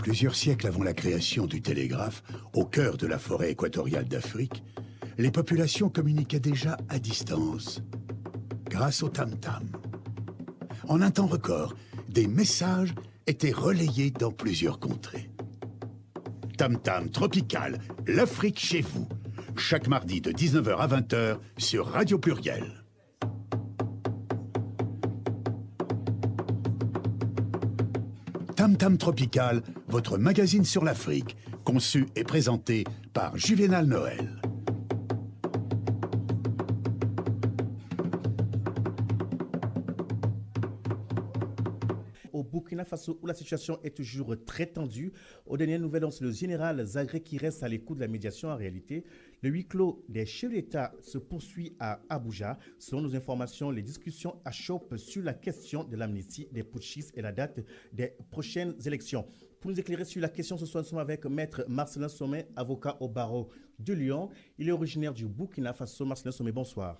Plusieurs siècles avant la création du télégraphe, au cœur de la forêt équatoriale d'Afrique, les populations communiquaient déjà à distance, grâce au tam-tam. En un temps record, des messages étaient relayés dans plusieurs contrées. Tam-tam tropical, l'Afrique chez vous, chaque mardi de 19h à 20h sur Radio Pluriel. Tam-tam tropical, votre magazine sur l'Afrique, conçu et présenté par Juvénal Noël. Au Burkina Faso, où la situation est toujours très tendue. Aux dernières nouvelles, c'est le général Zagré qui reste à l'écoute de la médiation. En réalité, le huis clos des chefs d'État se poursuit à Abuja. Selon nos informations, les discussions achoppent sur la question de l'amnistie des putschistes et la date des prochaines élections. Pour nous éclairer sur la question, ce soir, nous sommes avec Maître Marcelin Sommet, avocat au barreau de Lyon. Il est originaire du Burkina Faso. Marcelin Sommet, bonsoir.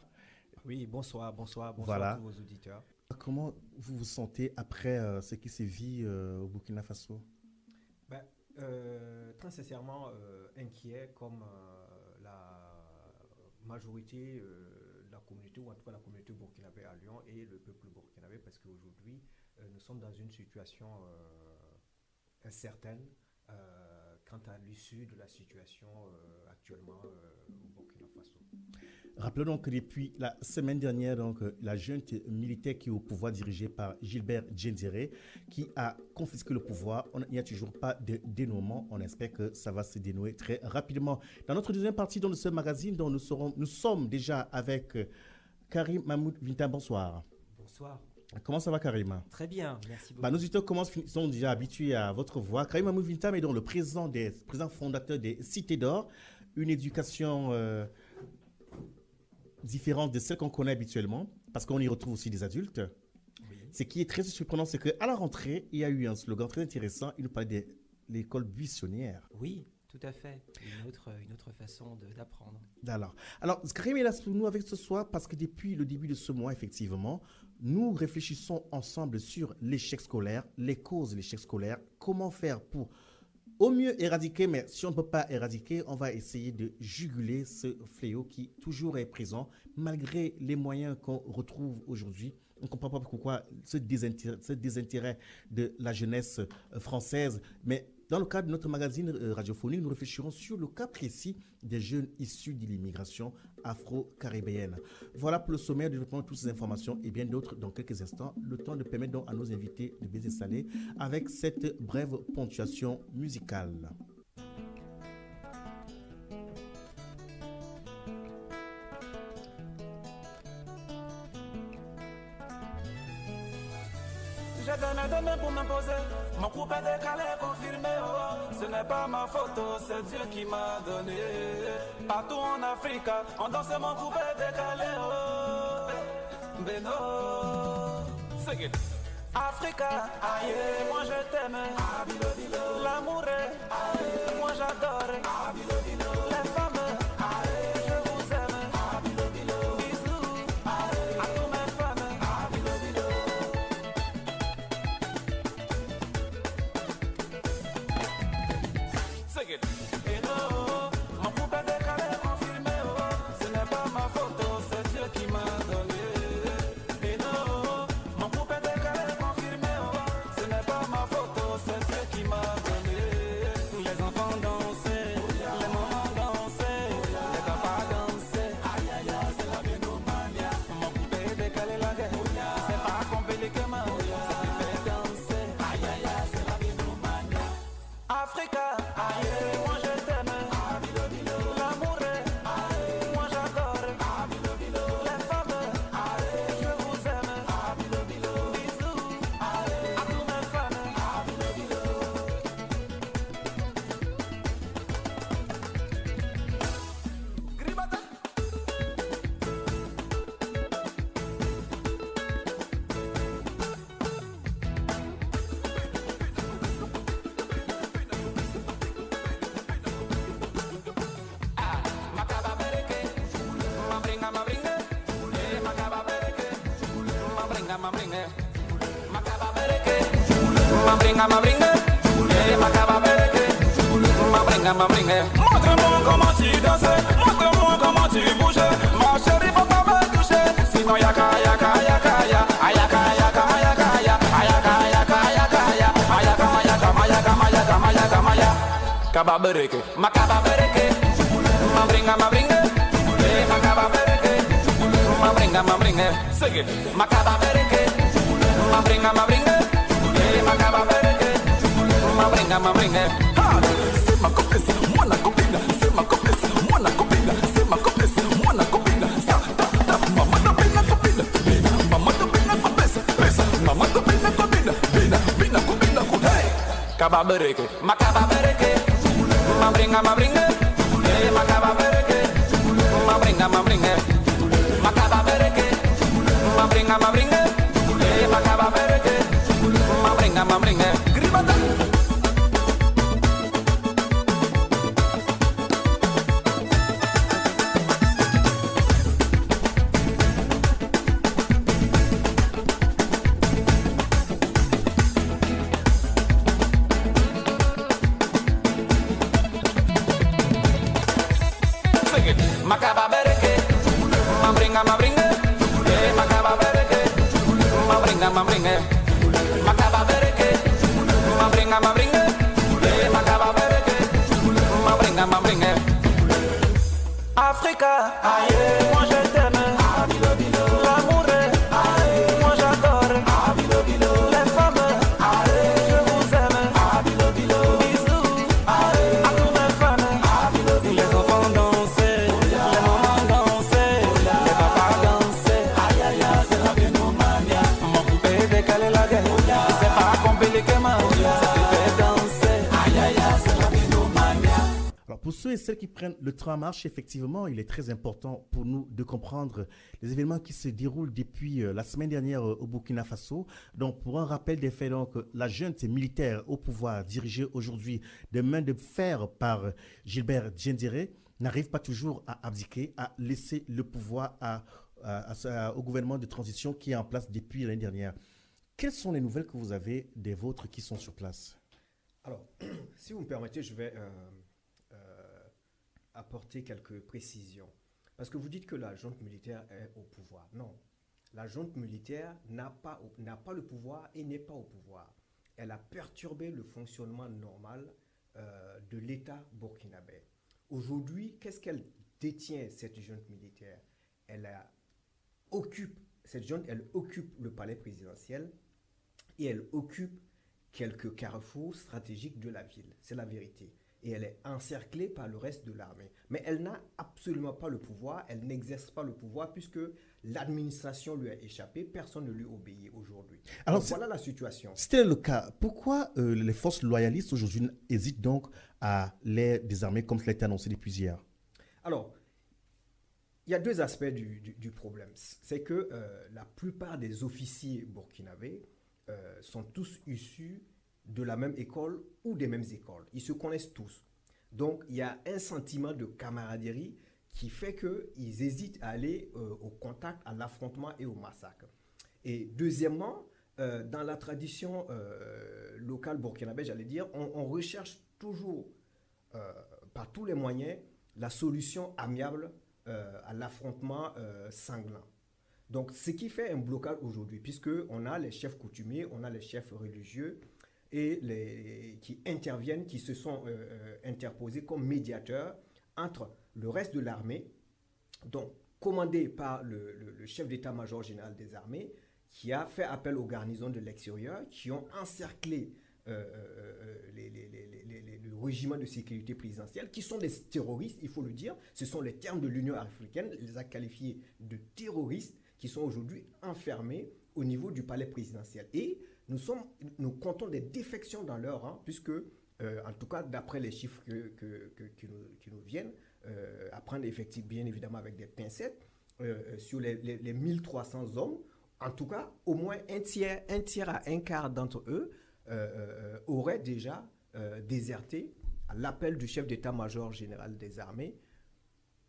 Oui, bonsoir voilà. À tous vos auditeurs. Comment vous vous sentez après ce qui s'est vu au Burkina Faso? Très sincèrement inquiet, comme la majorité de la communauté, ou en tout cas la communauté burkinabé à Lyon et le peuple burkinabé, parce qu'aujourd'hui, nous sommes dans une situation incertaine quant à l'issue de la situation actuellement au Burkina Faso. Rappelons donc que depuis la semaine dernière, la junte militaire qui est au pouvoir, dirigée par Gilbert Diendéré, qui a confisqué le pouvoir, il n'y a toujours pas de dénouement. On espère que ça va se dénouer très rapidement. Dans notre deuxième partie de ce magazine, dont nous sommes déjà avec Karim Mahmoud Vinta. Bonsoir. Bonsoir. Comment ça va, Karim? Très bien, merci beaucoup. Nos auditeurs sont déjà habitués à votre voix. Karim Mahmoud Vinta est donc le président fondateur des Cités d'Or, une éducation différente de celle qu'on connaît habituellement, parce qu'on y retrouve aussi des adultes. Oui. Ce qui est très surprenant, c'est qu'à la rentrée, il y a eu un slogan très intéressant. Il nous parlait de l'école buissonnière. Oui, tout à fait. Une autre façon d'apprendre. Alors, Karim est là pour nous avec ce soir parce que depuis le début de ce mois, effectivement, nous réfléchissons ensemble sur l'échec scolaire, les causes de l'échec scolaire, comment faire pour au mieux éradiquer, mais si on ne peut pas éradiquer, on va essayer de juguler ce fléau qui toujours est présent, malgré les moyens qu'on retrouve aujourd'hui. On ne comprend pas pourquoi ce désintérêt de la jeunesse française. Mais dans le cadre de notre magazine radiophonique, nous réfléchirons sur le cas précis des jeunes issus de l'immigration afro-caribéenne. Voilà pour le sommaire de développement de toutes ces informations et bien d'autres dans quelques instants. Le temps de permettre donc à nos invités de baiser salé avec cette brève ponctuation musicale. J'ai donné pour m'imposer, mon couple est décalé, confirmé, oh. Ce n'est pas ma photo, c'est Dieu qui m'a donné. Partout en Afrique, on danse mon couple est décalé, oh. Beno, c'est it. Africa, aïe, moi je t'aime, l'amour est, aïe, moi j'adore, les femmes. Montre-moi comment tu danses, montre-moi comment tu bouges. Ma chérie, faut pas me toucher. Sinon yaka yaka yaka ya, ayaka yaka yaka ya, ayaka yaka yaka ya, ayaka yaka mayaka mayaka mayaka maya. Kababereke, makababereke, ma bringa, makababereke, ma bringa, sing it, makababereke, ma bringa, makababereke, ma bringa. C'est ma copine, c'est moi la copine, c'est ma copine, c'est moi la copine, c'est ma copine, c'est moi la copine. Maman de bina copine, bina, maman de bina copine, pesa, maman de bina copine, bina, bina copine, hey. Kababereke, makababereke, ma bringa, makababereke, ma bringa, makababereke, ma bringa, makababereke, ma bringa, gribata. Makababereke, ma bringa, makababereke, ma bringa, makababereke, ma bringa, makababereke, ma bringa. Africa, aïe, moi je t'aime, l'amour est, aïe, moi j'adore, les femmes, aïe, je vous aime, bisous, aïe, à tous mes fans, les enfants danser, les mamans danser, les papas danser, aïe aïe aïe, c'est la Benomania, mon poupée décalé la gueule, c'est pas compliqué ma, ça te fait danser, aïe aïe aïe, c'est la Benomania. Alors, pour ceux et celles qui prennent le train en marche, effectivement, il est très important pour nous de comprendre les événements qui se déroulent depuis la semaine dernière au Burkina Faso. Donc, pour un rappel des faits, donc, la junte militaire au pouvoir, dirigée aujourd'hui de main de fer par Gilbert Diendéré, n'arrive pas toujours à abdiquer, à laisser le pouvoir au gouvernement de transition qui est en place depuis l'année dernière. Quelles sont les nouvelles que vous avez des vôtres qui sont sur place? Alors, si vous me permettez, je vais apporter quelques précisions. Parce que vous dites que la junte militaire est au pouvoir. Non, la junte militaire n'a pas le pouvoir et n'est pas au pouvoir. Elle a perturbé le fonctionnement normal de l'État burkinabé. Aujourd'hui, qu'est-ce qu'elle détient, cette junte militaire? Cette junte, elle occupe le palais présidentiel et elle occupe quelques carrefours stratégiques de la ville. C'est la vérité. Et elle est encerclée par le reste de l'armée. Mais elle n'a absolument pas le pouvoir, elle n'exerce pas le pouvoir puisque l'administration lui a échappé, personne ne lui obéit aujourd'hui. Alors voilà la situation. C'était le cas. Pourquoi les forces loyalistes aujourd'hui hésitent donc à les désarmer comme cela a été annoncé depuis hier? Alors, il y a deux aspects du problème. C'est que la plupart des officiers burkinabés sont tous issus de la même école ou des mêmes écoles. Ils se connaissent tous. Donc, il y a un sentiment de camaraderie qui fait qu'ils hésitent à aller au contact, à l'affrontement et au massacre. Et deuxièmement, dans la tradition locale burkinabé, j'allais dire, on recherche toujours, par tous les moyens, la solution amiable à l'affrontement sanglant. Donc, ce qui fait un blocage aujourd'hui, puisqu'on a les chefs coutumiers, on a les chefs religieux, et qui interviennent, qui se sont interposés comme médiateurs entre le reste de l'armée, donc commandé par le chef d'état-major général des armées, qui a fait appel aux garnisons de l'extérieur, qui ont encerclé le régiment de sécurité présidentielle, qui sont des terroristes, il faut le dire, ce sont les termes de l'Union africaine, elle les a qualifiés de terroristes, qui sont aujourd'hui enfermés au niveau du palais présidentiel. Et nous comptons des défections dans leur rang, puisque, en tout cas, d'après les chiffres qui nous viennent, à prendre bien évidemment avec des pincettes, sur les 1300 hommes, en tout cas, au moins un tiers à un quart d'entre eux auraient déjà déserté à l'appel du chef d'état-major général des armées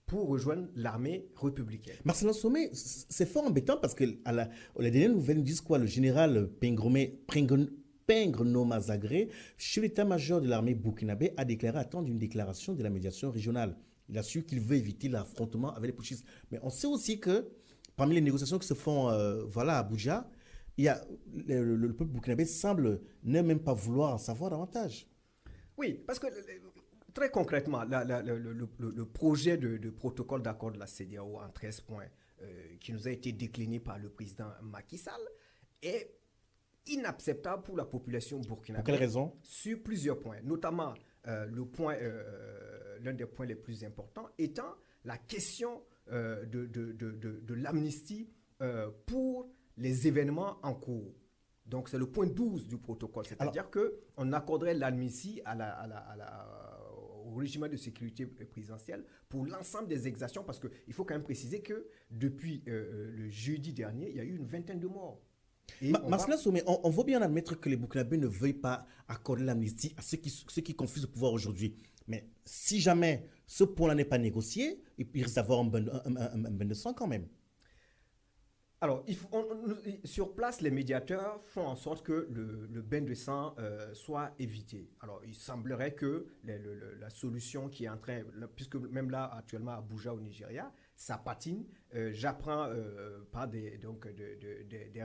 pour rejoindre l'armée républicaine. Marcelin Sommet, c'est fort embêtant parce que les dernières nouvelles nous disent quoi? Le général Pingre Noma Zagré, chef d'état-major de l'armée burkinabé, a déclaré attendre une déclaration de la médiation régionale. Il a su qu'il veut éviter l'affrontement avec les putschistes. Mais on sait aussi que parmi les négociations qui se font à Abuja, il y a, le peuple burkinabé semble ne même pas vouloir en savoir davantage. Oui, parce que très concrètement, le projet de protocole d'accord de la CEDEAO en 13 points qui nous a été décliné par le président Macky Sall est inacceptable pour la population burkinabé. Pour quelle raison? Sur plusieurs points, notamment l'un des points les plus importants étant la question de l'amnistie pour les événements en cours. Donc, c'est le point 12 du protocole, c'est-à-dire qu'on accorderait l'amnistie au régime de sécurité présidentielle pour l'ensemble des exactions, parce qu'il faut quand même préciser que depuis le jeudi dernier, il y a eu une vingtaine de morts. Masla Somé, on veut bien admettre que les Burkinabés ne veuillent pas accorder l'amnistie à ceux qui confisent le pouvoir aujourd'hui. Mais si jamais ce point-là n'est pas négocié, il risque d'avoir un bain de sang quand même. Alors, sur place, les médiateurs font en sorte que le bain de sang soit évité. Alors, il semblerait que la solution qui est en train, puisque même là, actuellement, à Abuja, au Nigeria, ça patine. J'apprends par des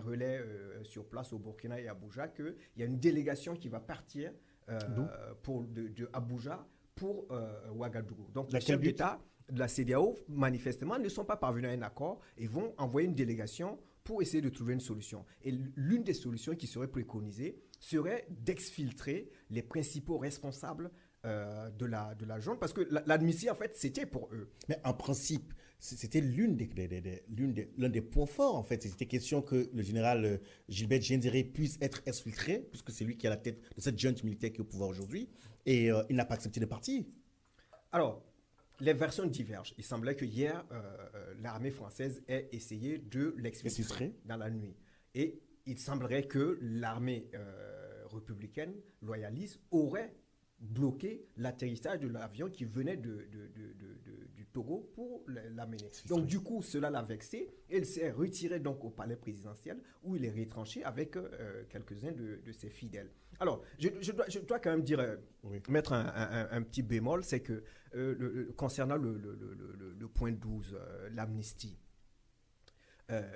relais sur place au Burkina et à Abuja qu'il y a une délégation qui va partir de Abuja pour Ouagadougou. Donc, les chefs d'État de la CEDEAO, manifestement, ne sont pas parvenus à un accord et vont envoyer une délégation pour essayer de trouver une solution. Et l'une des solutions qui serait préconisée serait d'exfiltrer les principaux responsables de la junte, parce que l'amnistie, en fait, c'était pour eux. Mais en principe, c'était l'un des points forts, en fait. C'était question que le général Gilbert Diendéré puisse être exfiltré, puisque c'est lui qui est à la tête de cette junte militaire qui est au pouvoir aujourd'hui, et il n'a pas accepté de partir. Alors, les versions divergent. Il semblait que hier, l'armée française ait essayé de l'exfiltrer dans la nuit. Et il semblerait que l'armée républicaine, loyaliste, aurait bloqué l'atterrissage de l'avion qui venait du Togo pour l'amener. Donc du coup, cela l'a vexé et il s'est retiré donc au palais présidentiel où il est retranché avec quelques-uns de ses fidèles. Alors, je dois quand même dire, mettre un petit bémol, c'est que concernant le point 12, l'amnistie,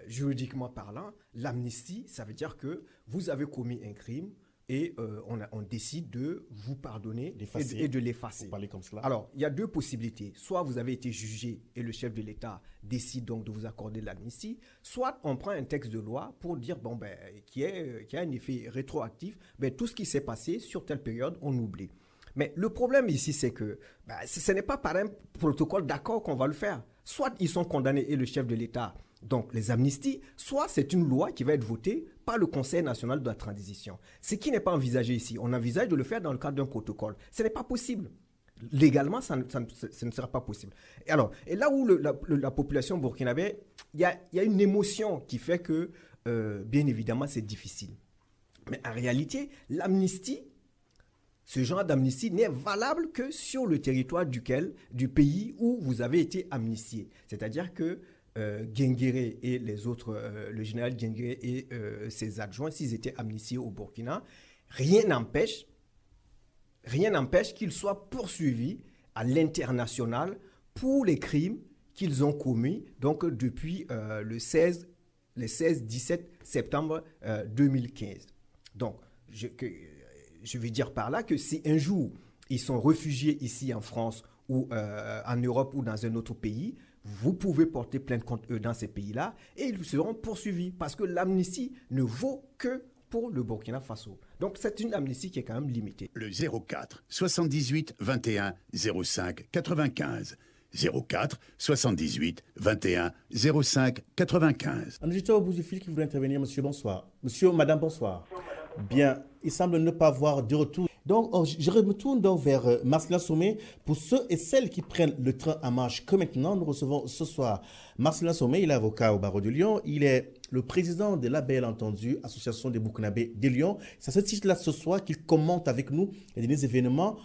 juridiquement parlant, l'amnistie, ça veut dire que vous avez commis un crime, et on décide de vous pardonner et de l'effacer. Parler comme cela. Alors, il y a deux possibilités. Soit vous avez été jugé et le chef de l'État décide donc de vous accorder l'amnistie, soit on prend un texte de loi pour dire, qui a un effet rétroactif, tout ce qui s'est passé sur telle période, on oublie. Mais le problème ici, c'est que ce n'est pas par un protocole d'accord qu'on va le faire. Soit ils sont condamnés et le chef de l'État donc les amnisties, soit c'est une loi qui va être votée par le Conseil national de la transition. Ce qui n'est pas envisagé ici. On envisage de le faire dans le cadre d'un protocole. Ce n'est pas possible. Légalement, ce ne sera pas possible. Et là où la population burkinabé, il y a une émotion qui fait que, bien évidemment, c'est difficile. Mais en réalité, l'amnistie, ce genre d'amnistie n'est valable que sur le territoire du pays où vous avez été amnistié. C'est-à-dire que Guinguéré et les autres, le général Guinguéré et ses adjoints, s'ils étaient amnistiés au Burkina, rien n'empêche qu'ils soient poursuivis à l'international pour les crimes qu'ils ont commis donc depuis le 16-17 septembre 2015. Donc, je vais dire par là que si un jour ils sont réfugiés ici en France ou en Europe ou dans un autre pays, vous pouvez porter plainte contre eux dans ces pays-là et ils seront poursuivis parce que l'amnistie ne vaut que pour le Burkina Faso. Donc c'est une amnistie qui est quand même limitée. Le 04 78 21 05 95. 04 78 21 05 95. Un auditeur au bout du fil qui voulait intervenir, monsieur, bonsoir. Monsieur, madame, bonsoir. Bien, il semble ne pas avoir de retour. Donc, je me tourne donc vers Marcelin Somé. Pour ceux et celles qui prennent le train en marche que maintenant, nous recevons ce soir Marcelin Somé. Il est avocat au barreau de Lyon. Il est le président de la Belle Entendue, Association des Burkinabés de Lyon. C'est à ce titre-là ce soir qu'il commente avec nous les derniers événements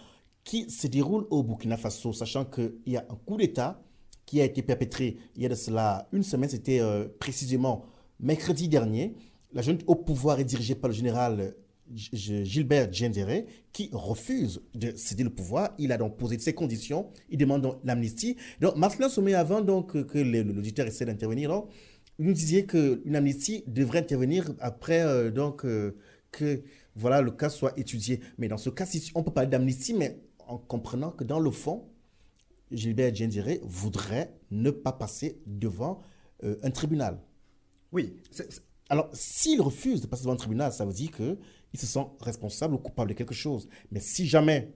qui se déroulent au Burkina Faso, sachant qu'il y a un coup d'État qui a été perpétré il y a de cela une semaine. C'était précisément mercredi dernier. La junte au pouvoir est dirigée par le général Gilbert Diendéré qui refuse de céder le pouvoir. Il a donc posé ses conditions. Il demande donc l'amnistie. Donc, Marcelin Sommet, avant donc, que l'auditeur essaie d'intervenir, donc, vous nous disiez qu'une amnistie devrait intervenir après que voilà, le cas soit étudié. Mais dans ce cas, on peut parler d'amnistie, mais en comprenant que dans le fond, Gilbert Diendéré voudrait ne pas passer devant un tribunal. Oui. Alors, s'il refuse de passer devant un tribunal, ça veut dire qu'il se sent responsable ou coupable de quelque chose. Mais si jamais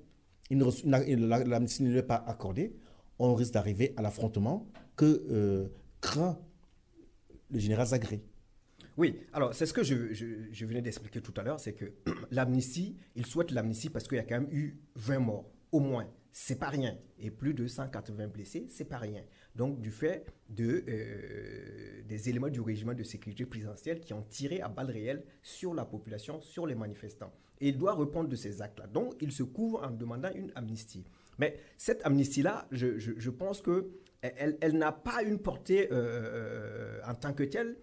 l'amnistie ne lui est pas accordée, on risque d'arriver à l'affrontement que craint le général Zagré. Oui, alors c'est ce que je venais d'expliquer tout à l'heure, c'est que l'amnistie, il souhaite l'amnistie parce qu'il y a quand même eu 20 morts, au moins. C'est pas rien. Et plus de 180 blessés, c'est pas rien. Donc, du fait des éléments du régiment de sécurité présidentielle qui ont tiré à balles réelles sur la population, sur les manifestants. Et il doit répondre de ces actes-là. Donc, il se couvre en demandant une amnistie. Mais cette amnistie-là, je pense qu'elle n'a pas une portée en tant que telle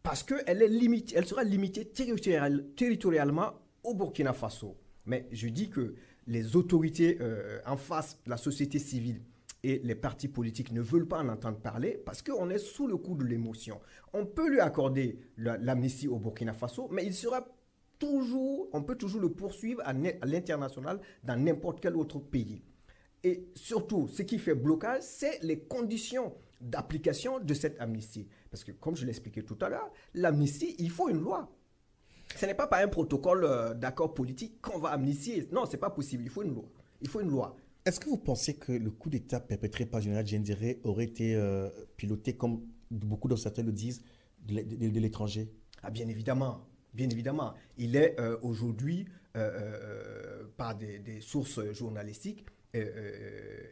parce qu'elle sera limitée territorialement au Burkina Faso. Mais je dis que les autorités en face, la société civile et les partis politiques ne veulent pas en entendre parler parce qu'on est sous le coup de l'émotion. On peut lui accorder l'amnistie au Burkina Faso, mais on peut toujours le poursuivre à l'international dans n'importe quel autre pays. Et surtout, ce qui fait blocage, c'est les conditions d'application de cette amnistie. Parce que, comme je l'expliquais tout à l'heure, l'amnistie, il faut une loi. Ce n'est pas par un protocole d'accord politique qu'on va amnistier. Non, ce n'est pas possible. Il faut une loi. Il faut une loi. Est-ce que vous pensez que le coup d'État perpétré par le général Diendéré aurait été piloté, comme beaucoup d'observateurs le disent, de l'étranger? Ah, bien évidemment. Bien évidemment. Il est aujourd'hui, par des sources journalistiques,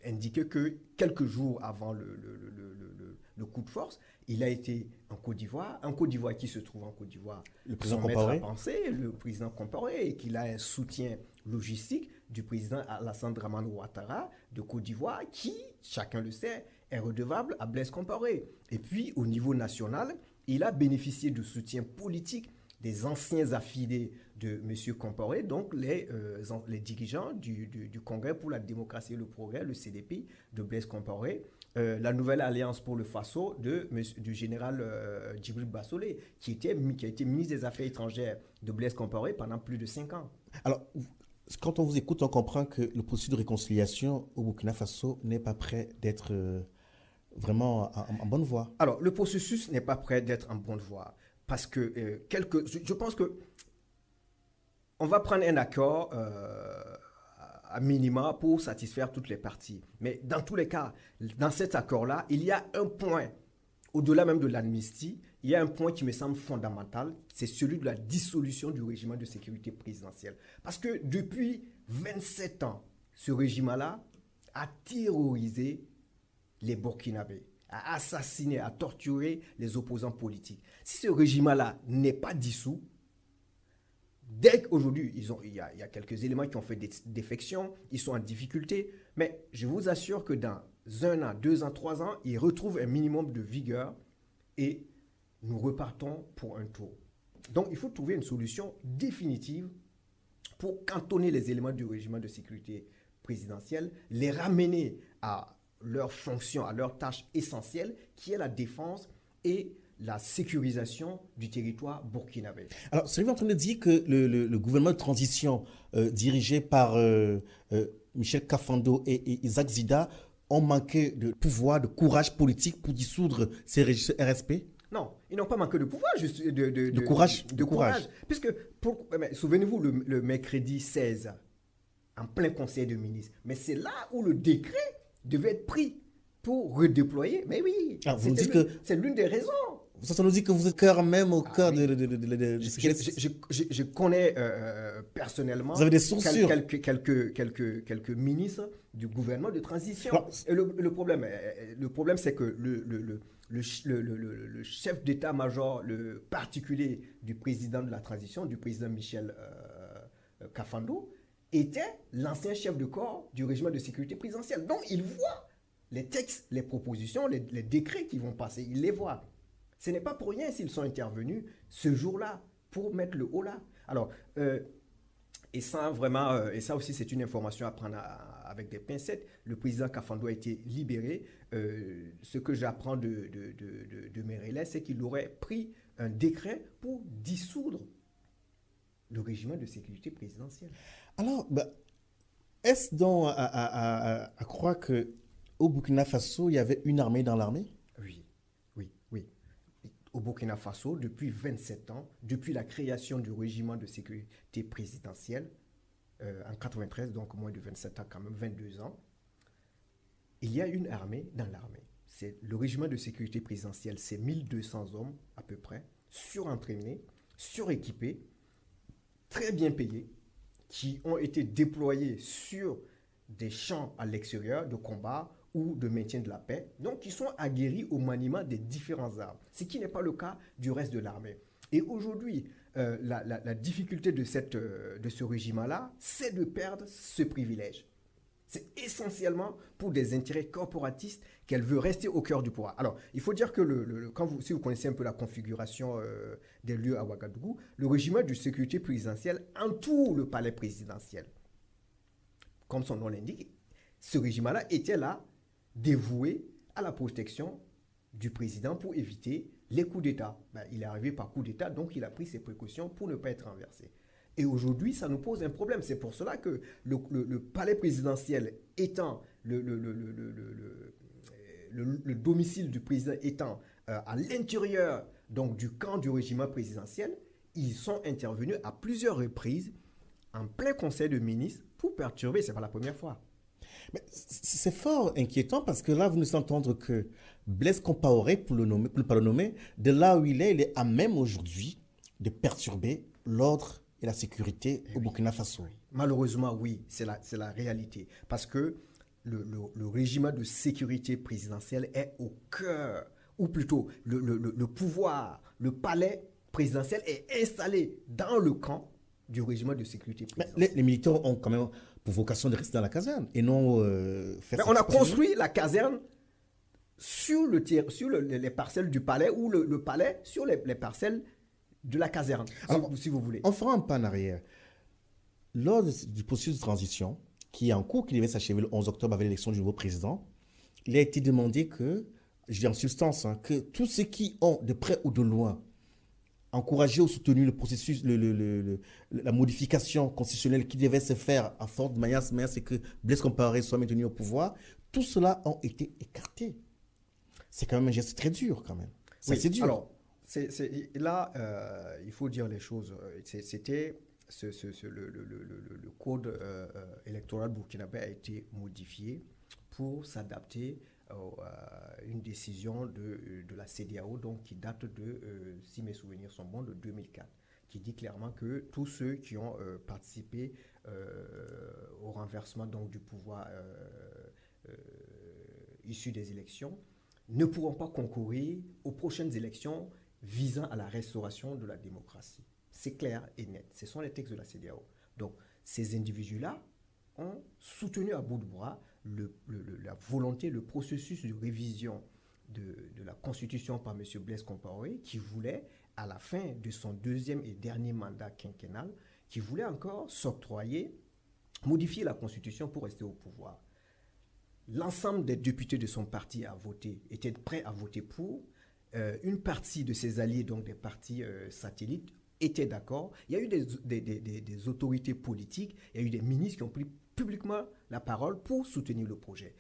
indiqué que quelques jours avant le coup de force, il a été en Côte d'Ivoire. En Côte d'Ivoire, qui se trouve en Côte d'Ivoire? Le président Compaoré. Le président Compaoré, et qu'il a un soutien logistique du président Alassane Dramane Ouattara de Côte d'Ivoire, qui, chacun le sait, est redevable à Blaise Compaoré. Et puis, au niveau national, il a bénéficié du soutien politique des anciens affiliés de M. Compaoré, donc les dirigeants du Congrès pour la démocratie et le progrès, le CDP, de Blaise Compaoré, la nouvelle alliance pour le Faso du général Djibril Bassolé, qui a été ministre des Affaires étrangères de Blaise Compaoré pendant plus de 5 ans. Alors, quand on vous écoute, on comprend que le processus de réconciliation au Burkina Faso n'est pas prêt d'être vraiment en bonne voie. Alors, le processus n'est pas prêt d'être en bonne voie. Parce que je pense que on va prendre un accord à minima pour satisfaire toutes les parties. Mais dans tous les cas, dans cet accord-là, il y a un point, au-delà même de l'amnistie, il y a un point qui me semble fondamental, c'est celui de la dissolution du régime de sécurité présidentielle. Parce que depuis 27 ans, ce régime-là a terrorisé les Burkinabés, à assassiner, à torturer les opposants politiques. Si ce régime-là n'est pas dissous, dès qu'aujourd'hui, il y a quelques éléments qui ont fait des défections, ils sont en difficulté, mais je vous assure que dans 1 an, 2 ans, 3 ans, ils retrouvent un minimum de vigueur et nous repartons pour un tour. Donc, il faut trouver une solution définitive pour cantonner les éléments du régime de sécurité présidentielle, les ramener à leur fonction, à leur tâche essentielle, qui est la défense et la sécurisation du territoire burkinabé. Alors, c'est en train de dire que le gouvernement de transition dirigé par Michel Kafando et Isaac Zida ont manqué de pouvoir, de courage politique pour dissoudre ces RSP? Non, ils n'ont pas manqué de pouvoir, juste de courage. De courage. Puisque, souvenez-vous, le mercredi 16, en plein conseil de ministres, mais c'est là où le décret devait être pris pour redéployer. Mais oui, c'est l'une des raisons. Ça nous dit que vous êtes cœur même au cœur de Je connais personnellement. Vous avez des sources sûres. Quelques ministres du gouvernement de transition. Alors, et le problème, c'est que le chef d'état-major, le particulier du président de la transition, du président Michel Kafando, était l'ancien chef de corps du régime de sécurité présidentielle. Donc, il voit les textes, les propositions, les décrets qui vont passer. Il les voit. Ce n'est pas pour rien s'ils sont intervenus ce jour-là pour mettre le haut là. Alors, et ça, vraiment, et ça aussi, c'est une information à prendre avec des pincettes. Le président Kafando a été libéré. Ce que j'apprends de mes relais, c'est qu'il aurait pris un décret pour dissoudre le régiment de sécurité présidentielle. Alors, est-ce donc à croire qu'au Burkina Faso, il y avait une armée dans l'armée? Oui, oui, oui. Au Burkina Faso, depuis 27 ans, depuis la création du régiment de sécurité présidentielle, en 93, donc moins de 27 ans quand même, 22 ans, il y a une armée dans l'armée. C'est le régiment de sécurité présidentielle, c'est 1200 hommes à peu près, surentraînés, suréquipés, très bien payés, qui ont été déployés sur des champs à l'extérieur de combat ou de maintien de la paix, donc qui sont aguerris au maniement des différents armes, ce qui n'est pas le cas du reste de l'armée. Et aujourd'hui, la difficulté de ce régiment-là, c'est de perdre ce privilège. C'est essentiellement pour des intérêts corporatistes qu'elle veut rester au cœur du pouvoir. Alors, il faut dire que si vous connaissez un peu la configuration des lieux à Ouagadougou, le régiment de sécurité présidentielle entoure le palais présidentiel. Comme son nom l'indique, ce régiment-là était là, dévoué à la protection du président pour éviter les coups d'État. Il est arrivé par coup d'État, donc il a pris ses précautions pour ne pas être renversé. Et aujourd'hui, ça nous pose un problème. C'est pour cela que le palais présidentiel étant, le domicile du président étant à l'intérieur donc, du camp du régiment présidentiel, ils sont intervenus à plusieurs reprises en plein conseil de ministres pour perturber. Ce n'est pas la première fois. Mais c'est fort inquiétant parce que là, vous nous entendez que Blaise Compaoré, pour ne pas le nommer, de là où il est à même aujourd'hui de perturber l'ordre et la sécurité au Burkina Faso. Malheureusement, oui, c'est la réalité. Parce que le régime de sécurité présidentielle est au cœur, ou plutôt le pouvoir, le palais présidentiel est installé dans le camp du régime de sécurité présidentielle. Les militaires ont quand même pour vocation de rester dans la caserne et non faire... Mais on a construit la caserne sur les parcelles du palais ou le palais sur les parcelles de la caserne, si vous voulez. On fera un pas en arrière. Lors du processus de transition, qui est en cours, qui devait s'achever le 11 octobre avec l'élection du nouveau président, il a été demandé que, je dis en substance, que tous ceux qui ont, de près ou de loin, encouragé ou soutenu le processus, la modification constitutionnelle qui devait se faire à forte manière, c'est que Blaise Compaoré soit maintenu au pouvoir, tout cela ont été écartés. C'est quand même un geste très dur, quand même. Ça, oui, c'est dur. Alors, là, il faut dire les choses. C'était le code électoral burkinabé a été modifié pour s'adapter à une décision de la CEDEAO, donc qui date de, si mes souvenirs sont bons, de 2004, qui dit clairement que tous ceux qui ont participé au renversement donc, du pouvoir issu des élections ne pourront pas concourir aux prochaines élections visant à la restauration de la démocratie. C'est clair et net. Ce sont les textes de la CEDEAO. Donc, ces individus-là ont soutenu à bout de bras la volonté, le processus de révision de la Constitution par M. Blaise Compaoré, qui voulait, à la fin de son deuxième et dernier mandat quinquennal, qui voulait encore s'octroyer, modifier la Constitution pour rester au pouvoir. L'ensemble des députés de son parti étaient prêts à voter pour. Une partie de ses alliés, donc des partis satellites, étaient d'accord. Il y a eu des autorités politiques, il y a eu des ministres qui ont pris publiquement la parole pour soutenir le projet.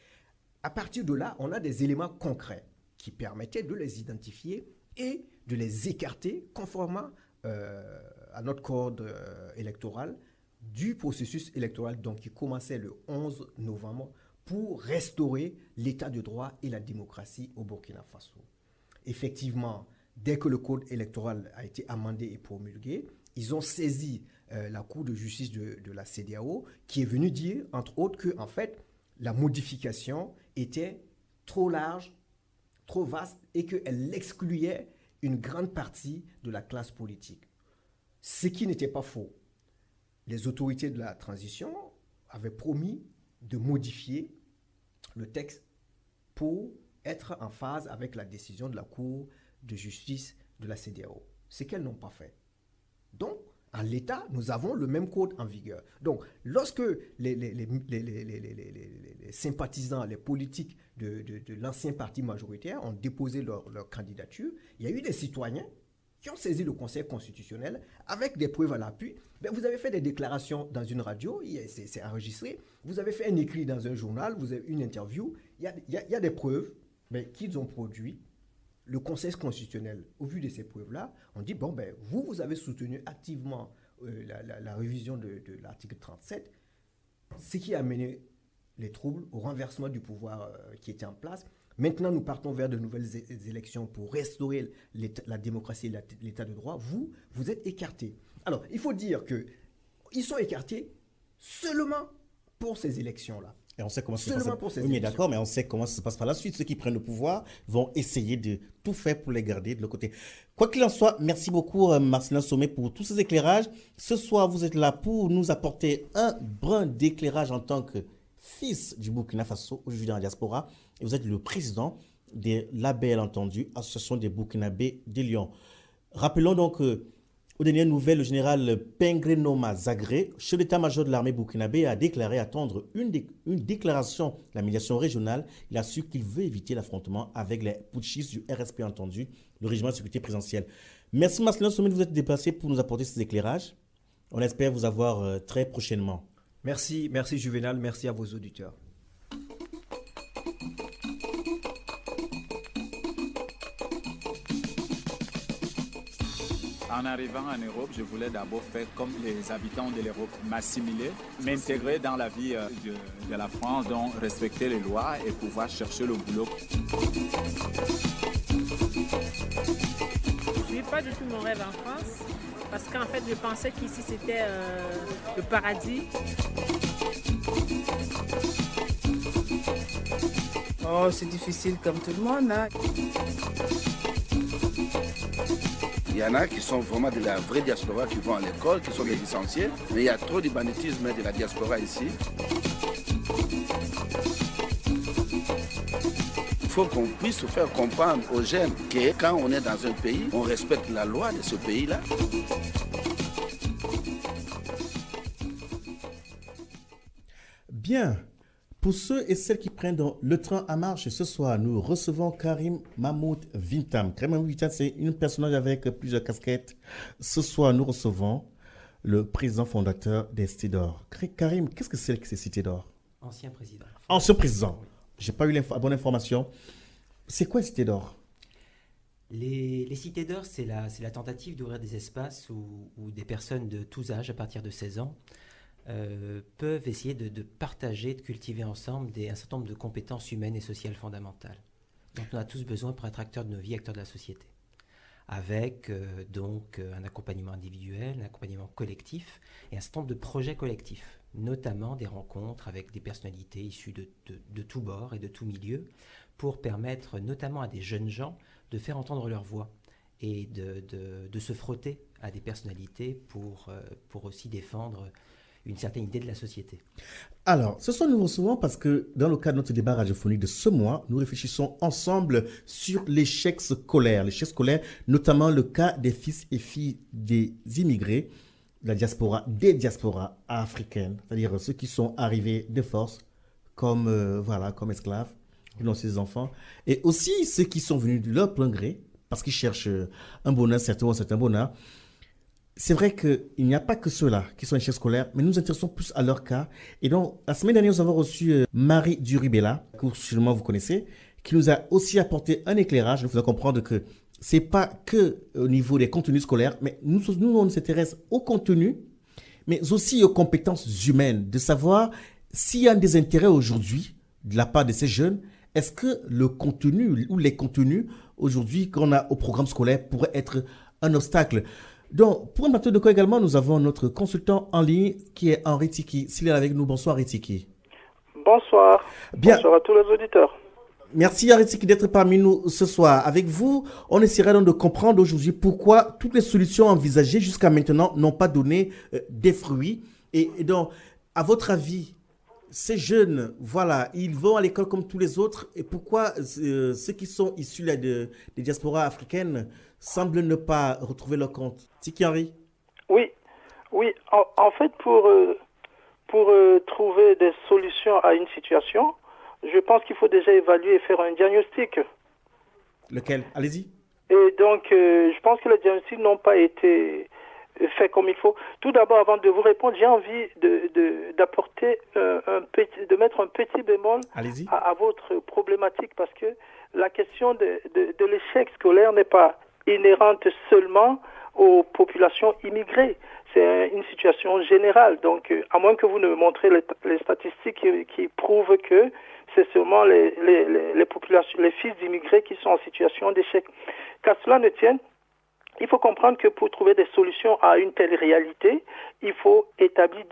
À partir de là, on a des éléments concrets qui permettaient de les identifier et de les écarter conformément à notre code électoral du processus électoral donc, qui commençait le 11 novembre pour restaurer l'état de droit et la démocratie au Burkina Faso. Effectivement, dès que le code électoral a été amendé et promulgué, ils ont saisi la Cour de justice de la CEDEAO qui est venue dire, entre autres, que en fait, la modification était trop large, trop vaste et qu'elle excluait une grande partie de la classe politique. Ce qui n'était pas faux. Les autorités de la transition avaient promis de modifier le texte pour être en phase avec la décision de la Cour de justice de la CEDEAO. Ce qu'elles n'ont pas fait. Donc, en l'état, nous avons le même code en vigueur. Donc, lorsque les sympathisants, les politiques de l'ancien parti majoritaire ont déposé leur candidature, il y a eu des citoyens qui ont saisi le Conseil constitutionnel avec des preuves à l'appui. Vous avez fait des déclarations dans une radio, c'est enregistré. Vous avez fait un écrit dans un journal, vous avez une interview. Il y a des preuves qu'ils ont produites. Le Conseil constitutionnel, au vu de ces preuves-là, on dit, vous avez soutenu activement la révision de l'article 37, ce qui a mené les troubles au renversement du pouvoir qui était en place. Maintenant, nous partons vers de nouvelles élections pour restaurer la démocratie et l'état de droit. Vous êtes écartés. Alors, il faut dire qu'ils sont écartés seulement pour ces élections-là. Et on sait comment ça se passe. Oui, mais d'accord, mais on sait comment ça se passe par la suite. Ceux qui prennent le pouvoir vont essayer de tout faire pour les garder de l'autre côté. Quoi qu'il en soit, merci beaucoup Marcelin Somé pour tous ces éclairages. Ce soir, vous êtes là pour nous apporter un brin d'éclairage en tant que fils du Burkina Faso, aujourd'hui dans la diaspora. Et vous êtes le président de l'ABL, entendu, Association des Burkinabés de Lyon. Rappelons donc aux dernières nouvelles, le général Pengrenoma Zagré, chef d'état-major de l'armée burkinabé, a déclaré attendre une déclaration de la médiation régionale. Il a su qu'il veut éviter l'affrontement avec les putschistes du RSP, entendu, le régiment de sécurité présidentielle. Merci Marcelin Sommet de vous être déplacé pour nous apporter ces éclairages. On espère vous avoir très prochainement. Merci Juvenal, merci à vos auditeurs. En arrivant en Europe, je voulais d'abord faire comme les habitants de l'Europe, m'assimiler, m'intégrer dans la vie de la France, donc respecter les lois et pouvoir chercher le boulot. Je ne vis pas du tout mon rêve en France, parce qu'en fait, je pensais qu'ici, c'était le paradis. Oh, c'est difficile comme tout le monde, hein. Il y en a qui sont vraiment de la vraie diaspora, qui vont à l'école, qui sont des licenciés, mais il y a trop de banditisme de la diaspora ici. Il faut qu'on puisse faire comprendre aux jeunes que quand on est dans un pays, on respecte la loi de ce pays-là. Bien. Pour ceux et celles qui prennent le train à marche, ce soir, nous recevons Karim Mahmoud Vintam. Karim Mahmoud Vintam, c'est une personnage avec plusieurs casquettes. Ce soir, nous recevons le président fondateur des Cités d'Or. Karim, qu'est-ce que c'est que ces Cités d'Or? Ancien président. Ancien président. Je n'ai pas eu la bonne information. C'est quoi les Cités d'Or? Les Cités d'Or, c'est la tentative d'ouvrir des espaces où des personnes de tous âges, à partir de 16 ans, peuvent essayer de partager, de cultiver ensemble un certain nombre de compétences humaines et sociales fondamentales dont on a tous besoin pour être acteurs de nos vies, acteurs de la société. Avec donc un accompagnement individuel, un accompagnement collectif et un certain nombre de projets collectifs, notamment des rencontres avec des personnalités issues de tous bords et de tous milieux pour permettre notamment à des jeunes gens de faire entendre leur voix et de se frotter à des personnalités pour aussi défendre une certaine idée de la société. Alors, ce soir, nous recevons parce que dans le cadre de notre débat radiophonique de ce mois, nous réfléchissons ensemble sur l'échec scolaire. L'échec scolaire, notamment le cas des fils et filles des immigrés, de la diaspora, des diasporas africaines, c'est-à-dire ceux qui sont arrivés de force comme esclaves, qui ont ces enfants, et aussi ceux qui sont venus de leur plein gré, parce qu'ils cherchent un bonheur, certain bonheur. C'est vrai qu'il n'y a pas que ceux-là qui sont échecs scolaires, mais nous nous intéressons plus à leur cas. Et donc, la semaine dernière, nous avons reçu Marie Duribella, que sûrement vous connaissez, qui nous a aussi apporté un éclairage. Il faut comprendre que ce n'est pas que au niveau des contenus scolaires, mais nous on s'intéresse au contenu, mais aussi aux compétences humaines, de savoir s'il y a des intérêts aujourd'hui de la part de ces jeunes. Est-ce que le contenu ou les contenus aujourd'hui qu'on a au programme scolaire pourraient être un obstacle? Donc, pour un plateau de quoi également, nous avons notre consultant en ligne qui est Henri Tiki. S'il est avec nous, bonsoir Henri Tiki. Bonsoir. Bien. Bonsoir à tous les auditeurs. Merci Henri Tiki d'être parmi nous ce soir. Avec vous, on essaiera donc de comprendre aujourd'hui pourquoi toutes les solutions envisagées jusqu'à maintenant n'ont pas donné des fruits. Et donc, à votre avis, ces jeunes, voilà, ils vont à l'école comme tous les autres. Et pourquoi ceux qui sont issus des diasporas africaines semblent ne pas retrouver leur compte? Tiki Henri? Oui, oui. En fait, pour trouver des solutions à une situation, je pense qu'il faut déjà évaluer et faire un diagnostic. Lequel? Allez-y. Et donc, je pense que les diagnostics n'ont pas été faits comme il faut. Tout d'abord, avant de vous répondre, j'ai envie d'apporter de mettre un petit bémol à votre problématique, parce que la question de l'échec scolaire n'est pas inhérente seulement aux populations immigrées. C'est une situation générale. Donc, à moins que vous ne me montrez les statistiques qui prouvent que c'est seulement les populations, les fils d'immigrés qui sont en situation d'échec. Qu'à cela ne tienne, il faut comprendre que pour trouver des solutions à une telle réalité, il faut établir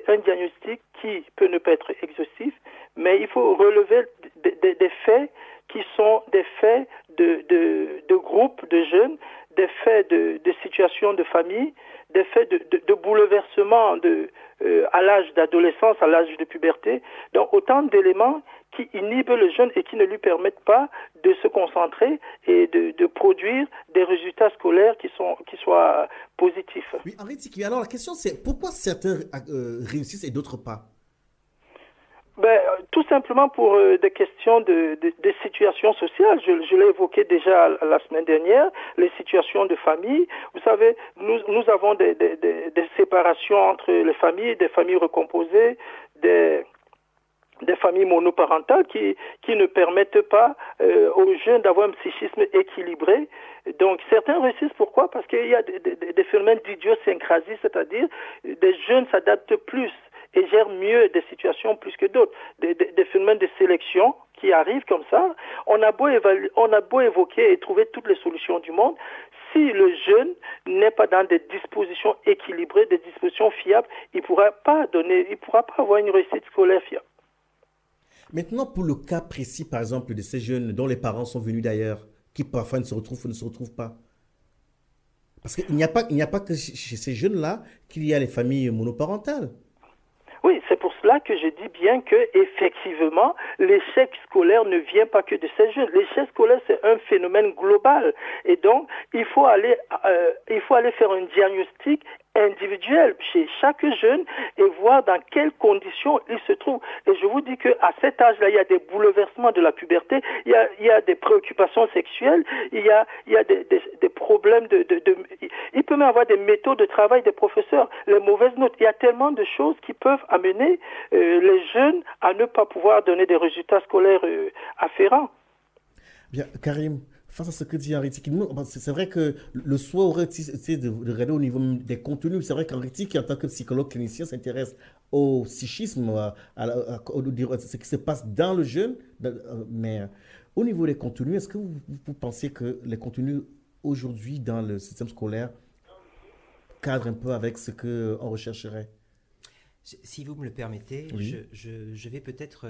un diagnostic qui peut ne pas être exhaustif, mais il faut relever des faits qui sont des faits de groupes de jeunes, des faits de situations de famille, des faits de bouleversement à l'âge d'adolescence, à l'âge de puberté. Donc autant d'éléments qui inhibent le jeune et qui ne lui permettent pas de se concentrer et de produire des résultats scolaires qui soient positifs. Oui, Henri Tiki, alors la question c'est pourquoi certains réussissent et d'autres pas? Tout simplement pour des questions de situations sociales. Je l'ai évoqué déjà la semaine dernière, les situations de famille. Vous savez, nous avons des séparations entre les familles, des familles recomposées, des familles monoparentales qui ne permettent pas aux jeunes d'avoir un psychisme équilibré. Donc certains réussissent, pourquoi? Parce qu'il y a des phénomènes d'idiosyncrasie, c'est-à-dire des jeunes s'adaptent plus et gèrent mieux des situations plus que d'autres, des phénomènes de sélection qui arrivent comme ça. On a beau évoquer et trouver toutes les solutions du monde, si le jeune n'est pas dans des dispositions équilibrées, des dispositions fiables, il pourra pas avoir une réussite scolaire fiable. Maintenant, pour le cas précis, par exemple, de ces jeunes dont les parents sont venus d'ailleurs, qui parfois ne se retrouvent ou ne se retrouvent pas. Parce qu'il n'y a pas que chez ces jeunes-là qu'il y a les familles monoparentales. Oui, c'est pour cela que je dis bien que effectivement, l'échec scolaire ne vient pas que de ces jeunes. L'échec scolaire, c'est un phénomène global, et donc il faut aller faire un diagnostic individuel chez chaque jeune et voir dans quelles conditions il se trouve. Et je vous dis que à cet âge-là, il y a des bouleversements de la puberté, il y a des préoccupations sexuelles, il y a des problèmes il peut même avoir des méthodes de travail des professeurs, les mauvaises notes. Il y a tellement de choses qui peuvent amener les jeunes à ne pas pouvoir donner des résultats scolaires afférents. Bien, Karim, face à ce que dit Henri Tiki, c'est vrai que le souhait aurait été de regarder au niveau des contenus. C'est vrai qu'Henri Tiki, en tant que psychologue clinicien, s'intéresse au psychisme, à ce qui se passe dans le jeune. Mais au niveau des contenus, est-ce que vous pensez que les contenus aujourd'hui dans le système scolaire cadrent un peu avec ce qu'on rechercherait? Si vous me le permettez, oui. je vais peut-être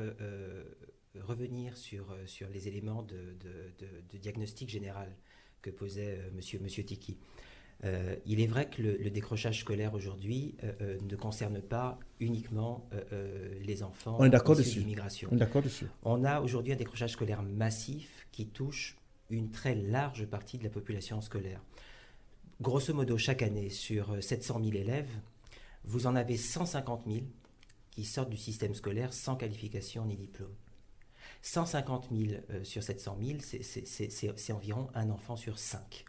revenir sur les éléments de diagnostic général que posait monsieur Tiki. Il est vrai que le décrochage scolaire aujourd'hui ne concerne pas uniquement les enfants issus d'immigration. On est d'accord dessus. On a aujourd'hui un décrochage scolaire massif qui touche une très large partie de la population scolaire. Grosso modo, chaque année, sur 700 000 élèves, vous en avez 150 000 qui sortent du système scolaire sans qualification ni diplôme. 150 000 sur 700 000, c'est environ un enfant sur 5.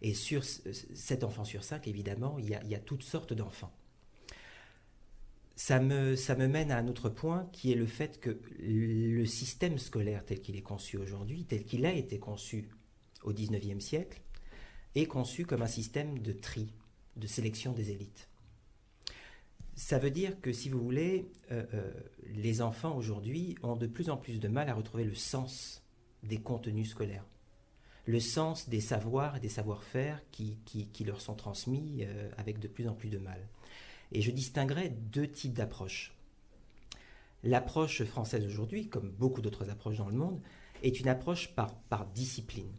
Et sur 7 enfants sur 5, évidemment, il y a toutes sortes d'enfants. Ça me mène à un autre point, qui est le fait que le système scolaire tel qu'il est conçu aujourd'hui, tel qu'il a été conçu au XIXe siècle, est conçu comme un système de tri, de sélection des élites. Ça veut dire que, si vous voulez, les enfants aujourd'hui ont de plus en plus de mal à retrouver le sens des contenus scolaires, le sens des savoirs et des savoir-faire qui leur sont transmis avec de plus en plus de mal. Et je distinguerais deux types d'approches. L'approche française aujourd'hui, comme beaucoup d'autres approches dans le monde, est une approche par discipline.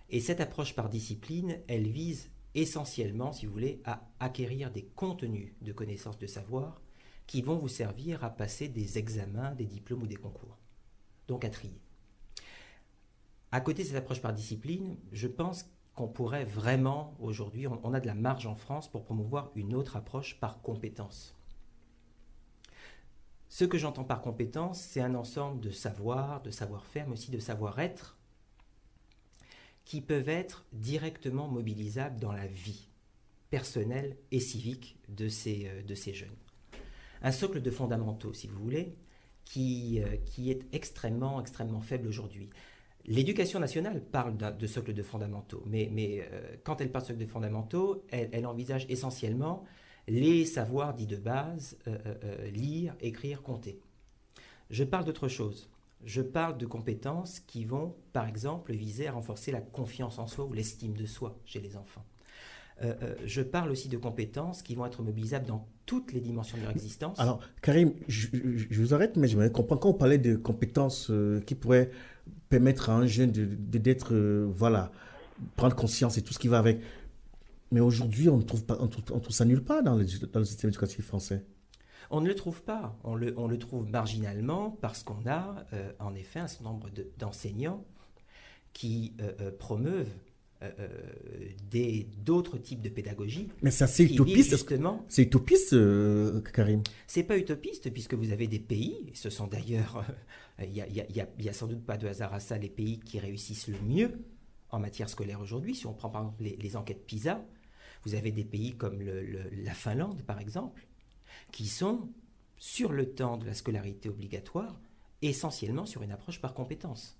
Et cette approche par discipline, elle vise essentiellement, si vous voulez, à acquérir des contenus de connaissances, de savoir, qui vont vous servir à passer des examens, des diplômes ou des concours. Donc à trier. À côté de cette approche par discipline, je pense qu'on pourrait vraiment, aujourd'hui, on a de la marge en France pour promouvoir une autre approche par compétence. Ce que j'entends par compétence, c'est un ensemble de savoirs, de savoir-faire, mais aussi de savoir-être, qui peuvent être directement mobilisables dans la vie personnelle et civique de ces jeunes. Un socle de fondamentaux, si vous voulez, qui est extrêmement faible aujourd'hui. L'éducation nationale parle de socle de fondamentaux, mais quand elle parle de socle de fondamentaux, elle envisage essentiellement les savoirs dits de base, lire, écrire, compter. Je parle d'autre chose. Je parle de compétences qui vont, par exemple, viser à renforcer la confiance en soi ou l'estime de soi chez les enfants. Je parle aussi de compétences qui vont être mobilisables dans toutes les dimensions de leur existence. Alors, Karim, je vous arrête, mais j'aimerais comprendre, quand on parlait de compétences qui pourraient permettre à un jeune d'être, prendre conscience et tout ce qui va avec. Mais aujourd'hui, on trouve ça nulle part dans le système éducatif français. On ne le trouve pas. On le trouve marginalement parce qu'on a, en effet, un certain nombre d'enseignants qui promeuvent d'autres types de pédagogie. Mais c'est assez utopiste. Justement, c'est utopiste, Karim. C'est pas utopiste puisque vous avez des pays, et ce sont d'ailleurs, il y a sans doute pas de hasard à ça, les pays qui réussissent le mieux en matière scolaire aujourd'hui. Si on prend par exemple les enquêtes PISA, vous avez des pays comme la Finlande par exemple, qui sont sur le temps de la scolarité obligatoire essentiellement sur une approche par compétences.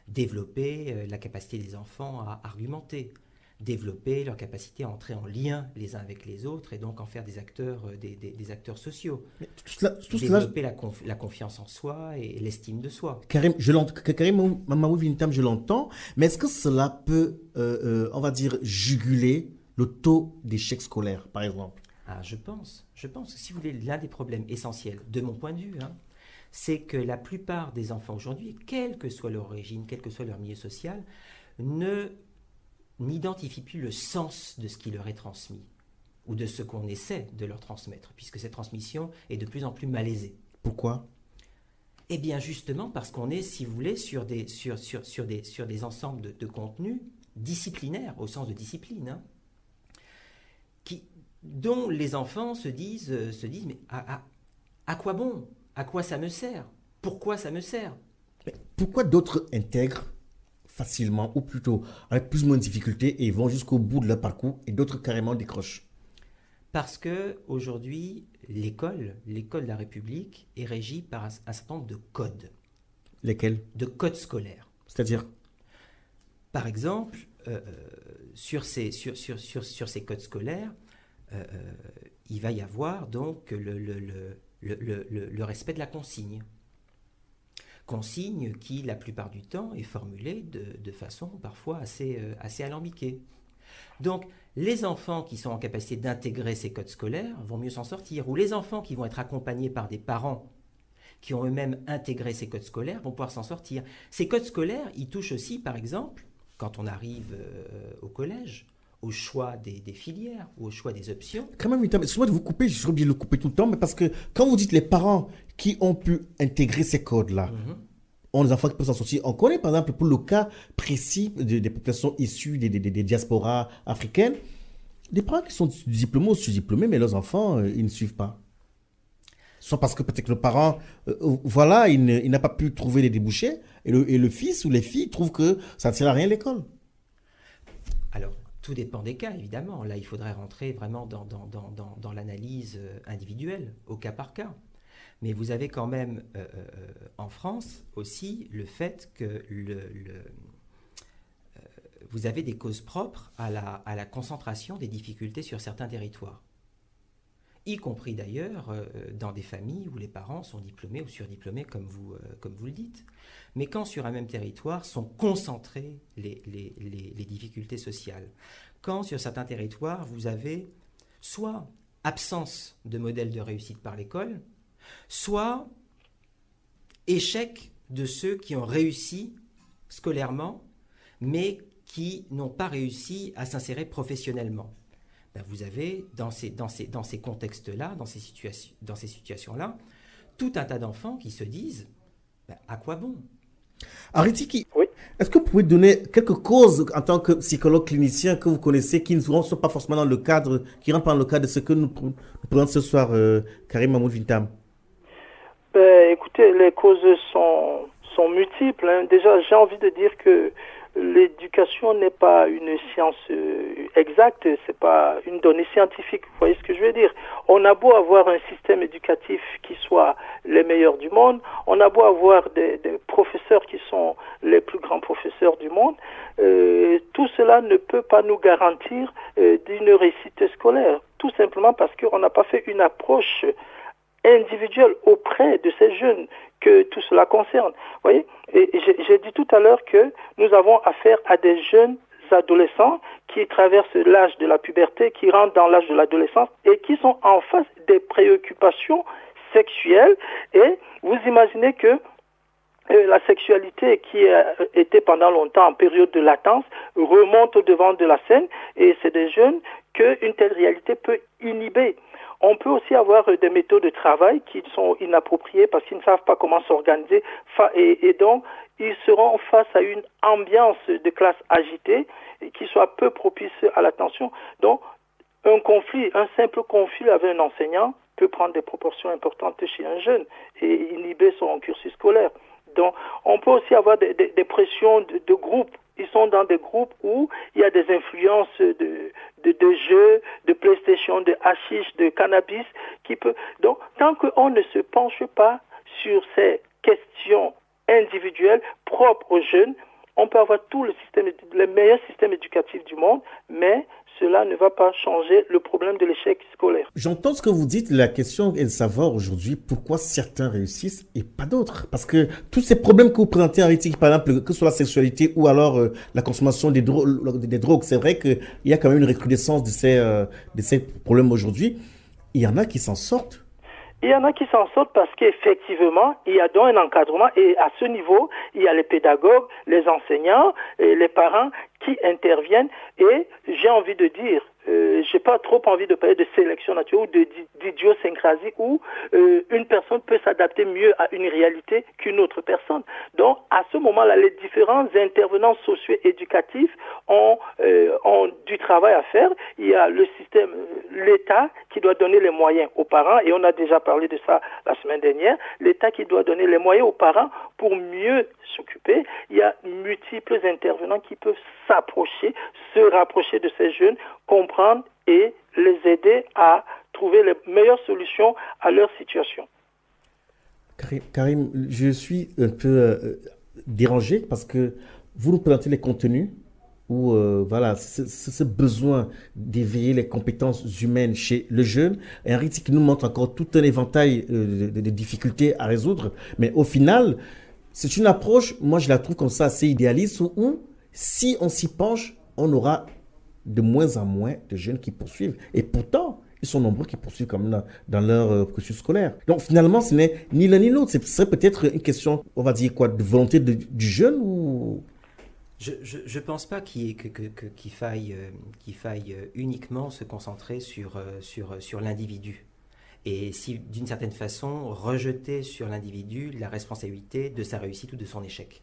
Développer la capacité des enfants à argumenter, développer leur capacité à entrer en lien les uns avec les autres et donc en faire des acteurs sociaux. Développer la confiance en soi et l'estime de soi. Karim Mamadou Vintam, je l'entends, mais est-ce que cela peut, on va dire, juguler le taux d'échec scolaire, par exemple? Je pense que si vous voulez, l'un des problèmes essentiels, de mon point de vue, c'est que la plupart des enfants aujourd'hui, quelle que soit leur origine, quel que soit leur milieu social, n'identifient plus le sens de ce qui leur est transmis ou de ce qu'on essaie de leur transmettre, puisque cette transmission est de plus en plus malaisée. Pourquoi ? Eh bien justement parce qu'on est, si vous voulez, sur des ensembles de contenus disciplinaires, au sens de discipline, dont les enfants se disent mais à quoi bon ? À quoi ça me sert ? Pourquoi ça me sert ? Mais pourquoi d'autres intègrent facilement, ou plutôt avec plus ou moins de difficultés, et vont jusqu'au bout de leur parcours, et d'autres carrément décrochent ? Parce qu'aujourd'hui, l'école de la République est régie par un certain nombre de codes. Lesquels ? De codes scolaires. C'est-à-dire ? Par exemple, sur ces codes scolaires, il va y avoir donc le respect de la consigne. Consigne qui, la plupart du temps, est formulée de façon parfois assez alambiquée. Donc, les enfants qui sont en capacité d'intégrer ces codes scolaires vont mieux s'en sortir, ou les enfants qui vont être accompagnés par des parents qui ont eux-mêmes intégré ces codes scolaires vont pouvoir s'en sortir. Ces codes scolaires, ils touchent aussi, par exemple, quand on arrive au collège, au choix des filières ou au choix des options. Quand même, excusez-moi de vous couper, je suis obligé de le couper tout le temps, mais parce que quand vous dites les parents qui ont pu intégrer ces codes-là, ont des enfants qui peuvent s'en sortir. On connaît par exemple pour le cas précis des populations issues des diasporas africaines, des parents qui sont diplômés ou sous-diplômés, mais leurs enfants, ils ne suivent pas. Soit parce que peut-être que le parent, il n'a pas pu trouver les débouchés, et le fils ou les filles trouvent que ça ne sert à rien l'école. Alors, tout dépend des cas, évidemment. Là, il faudrait rentrer vraiment dans l'analyse individuelle, au cas par cas. Mais vous avez quand même, en France aussi, le fait que vous avez des causes propres à la concentration des difficultés sur certains territoires. Y compris d'ailleurs dans des familles où les parents sont diplômés ou surdiplômés, comme vous le dites. Mais quand sur un même territoire sont concentrées les difficultés sociales, quand sur certains territoires vous avez soit absence de modèle de réussite par l'école, soit échec de ceux qui ont réussi scolairement, mais qui n'ont pas réussi à s'insérer professionnellement. Vous avez dans ces contextes-là, dans ces situations-là, tout un tas d'enfants qui se disent à quoi bon ? Aritiki, Oui. est-ce que vous pouvez donner quelques causes en tant que psychologue clinicien que vous connaissez qui ne sont pas forcément dans le cadre, qui rentrent pas dans le cadre de ce que nous prenons ce soir, Karim Mahmoud Vintam? Écoutez, les causes sont multiples. Hein. Déjà, j'ai envie de dire que l'éducation n'est pas une science exacte, c'est pas une donnée scientifique, vous voyez ce que je veux dire. On a beau avoir un système éducatif qui soit les meilleurs du monde, on a beau avoir des professeurs qui sont les plus grands professeurs du monde, tout cela ne peut pas nous garantir d'une réussite scolaire, tout simplement parce qu'on n'a pas fait une approche individuelle auprès de ces jeunes que tout cela concerne. Vous voyez, et j'ai dit tout à l'heure que nous avons affaire à des jeunes adolescents qui traversent l'âge de la puberté, qui rentrent dans l'âge de l'adolescence et qui sont en face des préoccupations sexuelles. Et vous imaginez que la sexualité qui a été pendant longtemps en période de latence remonte au devant de la scène et c'est des jeunes qu'une telle réalité peut inhiber. On peut aussi avoir des méthodes de travail qui sont inappropriées parce qu'ils ne savent pas comment s'organiser et donc ils seront face à une ambiance de classe agitée et qui soit peu propice à l'attention. Donc un simple conflit avec un enseignant peut prendre des proportions importantes chez un jeune et inhiber son cursus scolaire. Donc on peut aussi avoir des pressions de groupe. Ils sont dans des groupes où il y a des influences de jeux, de PlayStation, de hashish, de cannabis qui peut. Donc, tant qu'on ne se penche pas sur ces questions individuelles propres aux jeunes, on peut avoir le meilleur système éducatif du monde, mais cela ne va pas changer le problème de l'échec scolaire. J'entends ce que vous dites. La question est de savoir aujourd'hui pourquoi certains réussissent et pas d'autres. Parce que tous ces problèmes que vous présentez en éthique, par exemple, que ce soit la sexualité ou alors la consommation des drogues, c'est vrai qu'il y a quand même une recrudescence de ces problèmes aujourd'hui. Il y en a qui s'en sortent. Il y en a qui s'en sortent parce qu'effectivement, il y a donc un encadrement et à ce niveau, il y a les pédagogues, les enseignants, et les parents qui interviennent et j'ai envie de dire, j'ai pas trop envie de parler de sélection naturelle ou d'idiosyncrasie où une personne peut s'adapter mieux à une réalité qu'une autre personne. Donc, à ce moment-là, les différents intervenants socio-éducatifs ont du travail à faire. Il y a le système, l'État qui doit donner les moyens aux parents et on a déjà parlé de ça la semaine dernière. L'État qui doit donner les moyens aux parents pour mieux s'occuper. Il y a multiples intervenants qui peuvent s'approcher, se rapprocher de ces jeunes, comprendre et les aider à trouver les meilleures solutions à leur situation. Karim, je suis un peu dérangé parce que vous nous présentez les contenus où voilà, ce besoin d'éveiller les compétences humaines chez le jeune. Et un récit qui nous montre encore tout un éventail de difficultés à résoudre. Mais au final, c'est une approche, moi je la trouve comme ça assez idéaliste, où si on s'y penche, on aura de moins en moins de jeunes qui poursuivent. Et pourtant, ils sont nombreux qui poursuivent quand même dans leur cursus scolaire. Donc finalement, ce n'est ni l'un ni l'autre. Ce serait peut-être une question, on va dire quoi, de volonté du jeune ou... Je ne pense pas qu'il faille uniquement se concentrer sur l'individu. Et si, d'une certaine façon, rejeter sur l'individu la responsabilité de sa réussite ou de son échec.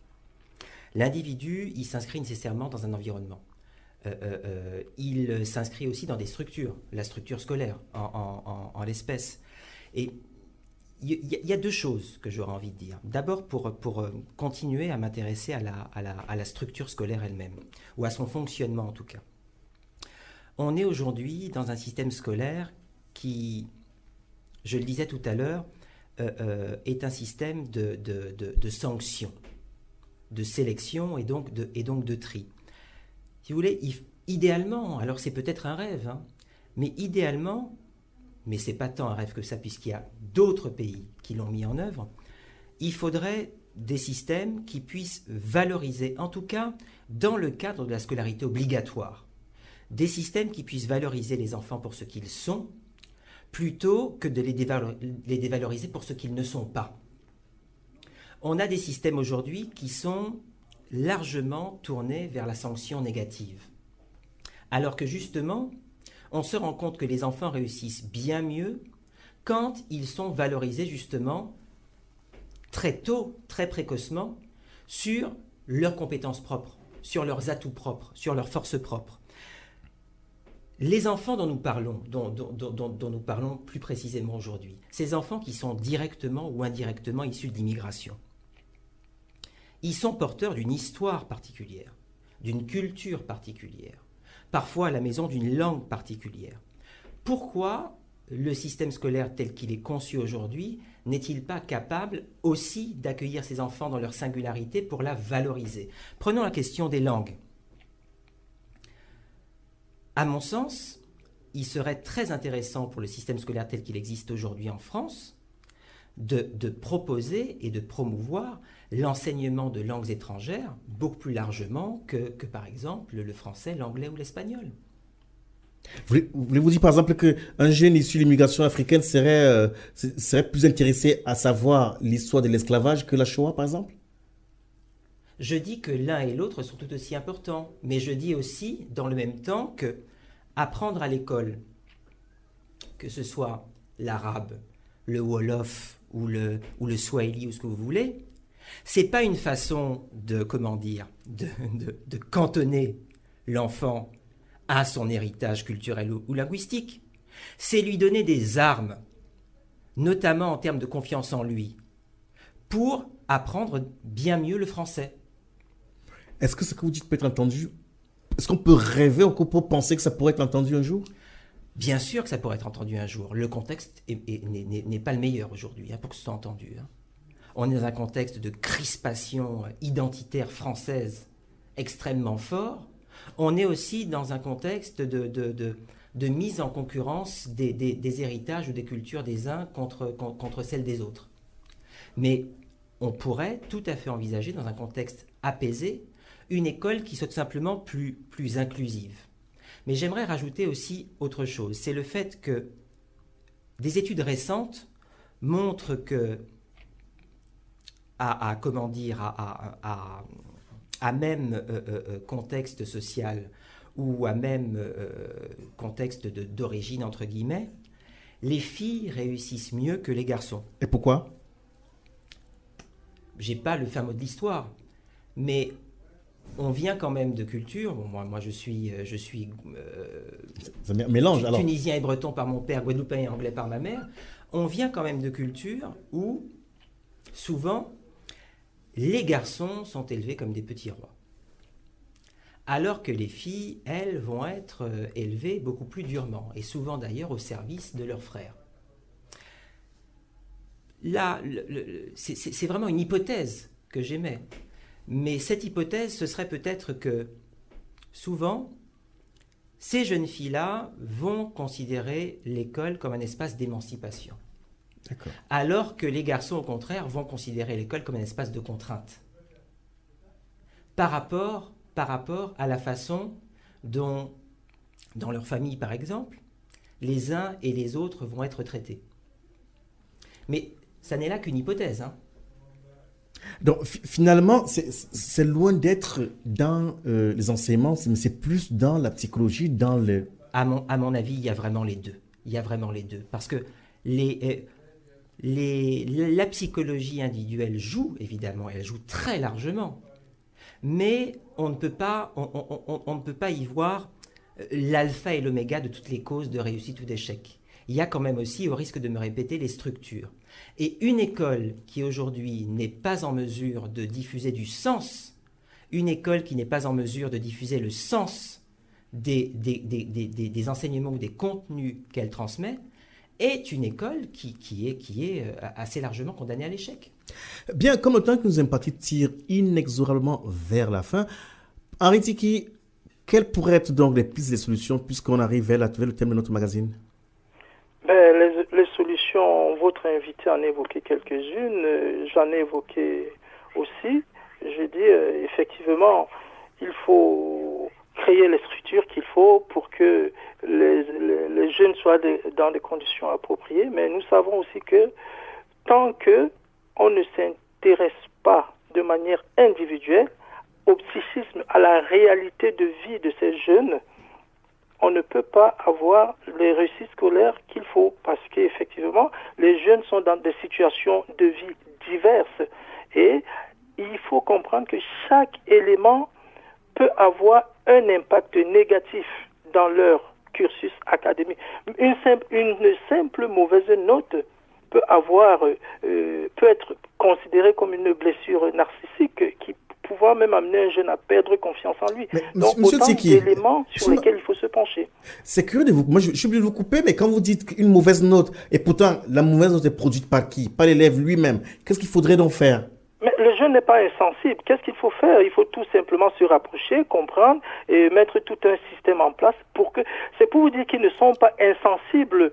L'individu, il s'inscrit nécessairement dans un environnement. Il s'inscrit aussi dans des structures, la structure scolaire en l'espèce. Et il y a deux choses que j'aurais envie de dire. D'abord, pour continuer à m'intéresser à la structure scolaire elle-même, ou à son fonctionnement en tout cas. On est aujourd'hui dans un système scolaire qui, je le disais tout à l'heure, est un système de sanctions, de sélection et donc de tri. Si vous voulez, idéalement, alors c'est peut-être un rêve, hein, mais idéalement, mais c'est pas tant un rêve que ça puisqu'il y a d'autres pays qui l'ont mis en œuvre, il faudrait des systèmes qui puissent valoriser, en tout cas dans le cadre de la scolarité obligatoire, des systèmes qui puissent valoriser les enfants pour ce qu'ils sont, plutôt que de les dévaloriser pour ce qu'ils ne sont pas. On a des systèmes aujourd'hui qui sont largement tournés vers la sanction négative. Alors que justement, on se rend compte que les enfants réussissent bien mieux quand ils sont valorisés justement très tôt, très précocement, sur leurs compétences propres, sur leurs atouts propres, sur leurs forces propres. Les enfants dont nous parlons, dont nous parlons plus précisément aujourd'hui, ces enfants qui sont directement ou indirectement issus de l'immigration, ils sont porteurs d'une histoire particulière, d'une culture particulière, parfois à la maison d'une langue particulière. Pourquoi le système scolaire tel qu'il est conçu aujourd'hui n'est-il pas capable aussi d'accueillir ces enfants dans leur singularité pour la valoriser? Prenons la question des langues. À mon sens, il serait très intéressant pour le système scolaire tel qu'il existe aujourd'hui en France de proposer et de promouvoir l'enseignement de langues étrangères beaucoup plus largement que par exemple le français, l'anglais ou l'espagnol. Voulez-vous dire par exemple qu'un jeune issu de l'immigration africaine serait plus intéressé à savoir l'histoire de l'esclavage que la Shoah par exemple? Je dis que l'un et l'autre sont tout aussi importants, mais je dis aussi dans le même temps que apprendre à l'école, que ce soit l'arabe, le wolof ou le swahili ou ce que vous voulez, c'est pas une façon de cantonner l'enfant à son héritage culturel ou linguistique. C'est lui donner des armes, notamment en termes de confiance en lui, pour apprendre bien mieux le français. Est-ce que ce que vous dites peut être entendu? Est-ce qu'on peut rêver, on peut penser que ça pourrait être entendu un jour? Bien sûr que ça pourrait être entendu un jour. Le contexte n'est pas le meilleur aujourd'hui pour que ce soit entendu. On est dans un contexte de crispation identitaire française extrêmement fort. On est aussi dans un contexte de mise en concurrence des héritages ou des cultures des uns contre celles des autres. Mais on pourrait tout à fait envisager, dans un contexte apaisé, une école qui soit tout simplement plus inclusive. Mais j'aimerais rajouter aussi autre chose. C'est le fait que des études récentes montrent que à même contexte social ou à même contexte d'origine, entre guillemets, les filles réussissent mieux que les garçons. Et pourquoi? J'ai pas le fin mot de l'histoire, mais on vient quand même de culture. Bon, moi je suis mélange, alors. Tunisien et breton par mon père, guadeloupéen et anglais par ma mère. On vient quand même de culture où, souvent, les garçons sont élevés comme des petits rois. Alors que les filles, elles, vont être élevées beaucoup plus durement, et souvent d'ailleurs au service de leurs frères. Là, c'est vraiment une hypothèse que j'émets. Mais cette hypothèse, ce serait peut-être que, souvent, ces jeunes filles-là vont considérer l'école comme un espace d'émancipation. D'accord. Alors que les garçons, au contraire, vont considérer l'école comme un espace de contrainte. Par rapport à la façon dont, dans leur famille par exemple, les uns et les autres vont être traités. Mais ça n'est là qu'une hypothèse. Donc finalement, c'est loin d'être dans les enseignements, mais c'est plus dans la psychologie, dans le... À mon avis, il y a vraiment les deux. Parce que la psychologie individuelle joue, évidemment, elle joue très largement. Mais on ne peut pas y voir l'alpha et l'oméga de toutes les causes de réussite ou d'échec. Il y a quand même aussi, au risque de me répéter, les structures. Et une école qui aujourd'hui n'est pas en mesure de diffuser du sens, une école qui n'est pas en mesure de diffuser le sens des enseignements ou des contenus qu'elle transmet, est une école qui est assez largement condamnée à l'échec. Bien, comme le temps que nous impartis tire inexorablement vers la fin, Henri Tiki, quelles pourraient être donc les pistes et les solutions puisqu'on arrive vers le thème de notre magazine? Les solutions, votre invité en a évoqué quelques-unes, j'en ai évoqué aussi. Je dis, effectivement, il faut créer les structures qu'il faut pour que les jeunes soient dans des conditions appropriées, mais nous savons aussi que tant qu'on ne s'intéresse pas de manière individuelle au psychisme, à la réalité de vie de ces jeunes, on ne peut pas avoir les réussites scolaires qu'il faut, parce qu'effectivement, les jeunes sont dans des situations de vie diverses et il faut comprendre que chaque élément peut avoir un impact négatif dans leur cursus académique. Une simple mauvaise note peut être considérée comme une blessure narcissique qui pouvoir même amener un jeune à perdre confiance en lui. Donc, autant d'éléments sur lesquels il faut se pencher. C'est curieux de vous... Moi, je suis obligé de vous couper, mais quand vous dites une mauvaise note, et pourtant, la mauvaise note est produite par qui? Par l'élève lui-même. Qu'est-ce qu'il faudrait donc faire? Mais le jeune n'est pas insensible. Qu'est-ce qu'il faut faire? Il faut tout simplement se rapprocher, comprendre et mettre tout un système en place pour que... C'est pour vous dire qu'ils ne sont pas insensibles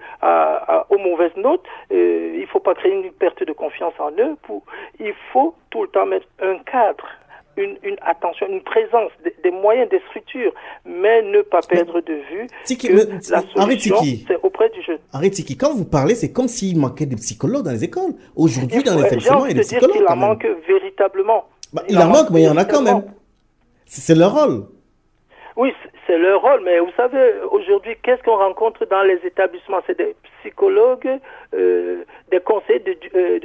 aux mauvaises notes. Il ne faut pas créer une perte de confiance en eux. Il faut tout le temps mettre un cadre, une attention, une présence, des moyens, des structures, mais ne pas perdre de vue que la solution, c'est auprès du jeune. Tiki, quand vous parlez, c'est comme s'il manquait de psychologues dans les écoles. Aujourd'hui, dans les établissements, il y a des psychologues. Il en manque véritablement. Il en manque, mais il y en a quand même. C'est leur rôle. Oui, c'est leur rôle, mais vous savez, aujourd'hui, qu'est-ce qu'on rencontre dans les établissements? C'est des psychologues, des conseillers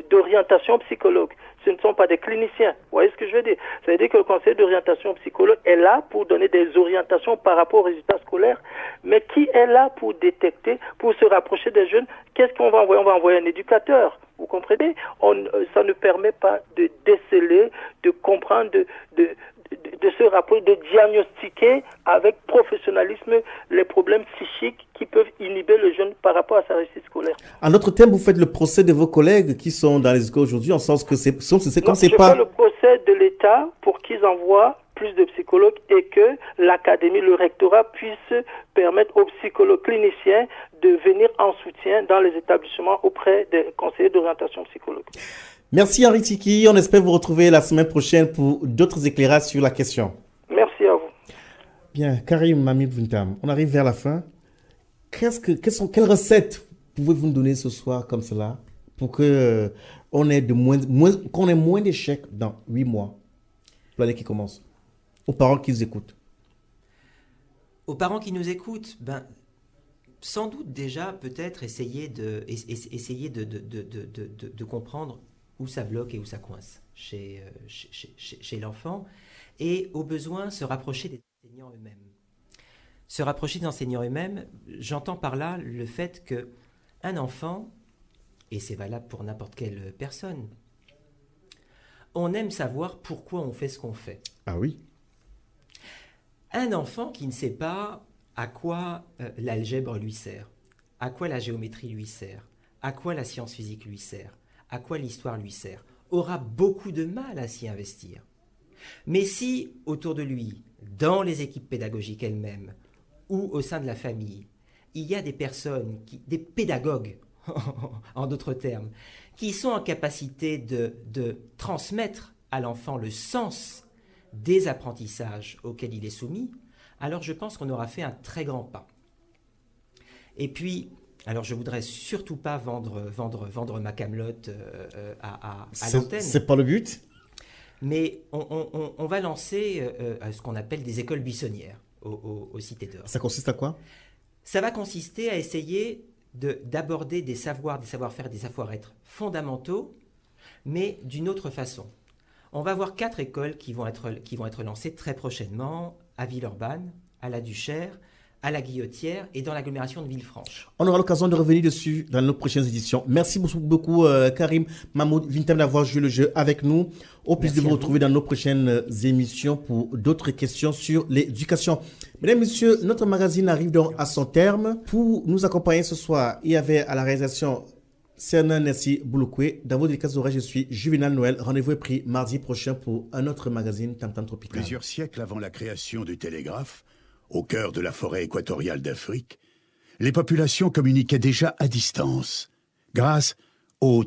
d'orientation psychologue. Ce ne sont pas des cliniciens. Vous voyez ce que je veux dire? Ça veut dire que le conseiller d'orientation psychologue est là pour donner des orientations par rapport aux résultats scolaires, mais qui est là pour détecter, pour se rapprocher des jeunes? Qu'est-ce qu'on va envoyer? On va envoyer un éducateur. Vous comprenez? Ça ne permet pas de déceler, de comprendre, de se rapprocher, de diagnostiquer avec professionnalisme les problèmes psychiques qui peuvent inhiber le jeune par rapport à sa réussite scolaire. En d'autres termes, vous faites le procès de vos collègues qui sont dans les écoles aujourd'hui, en sens que c'est comme c'est pas... Je fais le procès de l'État pour qu'ils envoient plus de psychologues et que l'académie, le rectorat puisse permettre aux psychologues cliniciens de venir en soutien dans les établissements auprès des conseillers d'orientation psychologue. Merci Henri Tiki, on espère vous retrouver la semaine prochaine pour d'autres éclairages sur la question. Merci à vous. Bien, Karim Mamid Vintam, on arrive vers la fin. Quelles recettes pouvez-vous nous donner ce soir comme cela pour que qu'on ait moins d'échecs dans 8 mois, l'année qui commence, aux parents qui nous écoutent? Aux parents qui nous écoutent, sans doute déjà peut-être essayer de comprendre où ça bloque et où ça coince chez l'enfant, et au besoin se rapprocher des enseignants eux-mêmes. Se rapprocher des enseignants eux-mêmes, j'entends par là le fait qu'un enfant, et c'est valable pour n'importe quelle personne, on aime savoir pourquoi on fait ce qu'on fait. Ah oui. Un enfant qui ne sait pas à quoi l'algèbre lui sert, à quoi la géométrie lui sert, à quoi la science physique lui sert, à quoi l'histoire lui sert, aura beaucoup de mal à s'y investir. Mais si, autour de lui, dans les équipes pédagogiques elles-mêmes, ou au sein de la famille, il y a des personnes, des pédagogues, en d'autres termes, qui sont en capacité de transmettre à l'enfant le sens des apprentissages auxquels il est soumis, alors je pense qu'on aura fait un très grand pas. Et puis, alors je voudrais surtout pas vendre ma camelote à l'antenne. C'est pas le but. Mais on va lancer ce qu'on appelle des écoles buissonnières aux cités d'or. Ça consiste à quoi? Ça va consister à essayer d'aborder des savoir-faire, des savoir-être fondamentaux, mais d'une autre façon. On va avoir 4 écoles qui vont être lancées très prochainement à Villeurbanne, à la Duchère, à la Guillotière et dans l'agglomération de Villefranche. On aura l'occasion de revenir dessus dans nos prochaines éditions. Merci beaucoup Karim Mahmoud Vintam d'avoir joué le jeu avec nous. Au plaisir de vous retrouver dans nos prochaines émissions pour d'autres questions sur l'éducation. Mesdames et messieurs, notre magazine arrive donc à son terme. Pour nous accompagner ce soir, il y avait à la réalisation Sernan Nessi Bouloukoué. Dans vos dédicaces oreilles, je suis Juvenal Noël. Rendez-vous est pris mardi prochain pour un autre magazine Tam Tam Tropical. Plusieurs siècles avant la création du télégraphe, au cœur de la forêt équatoriale d'Afrique, les populations communiquaient déjà à distance, grâce au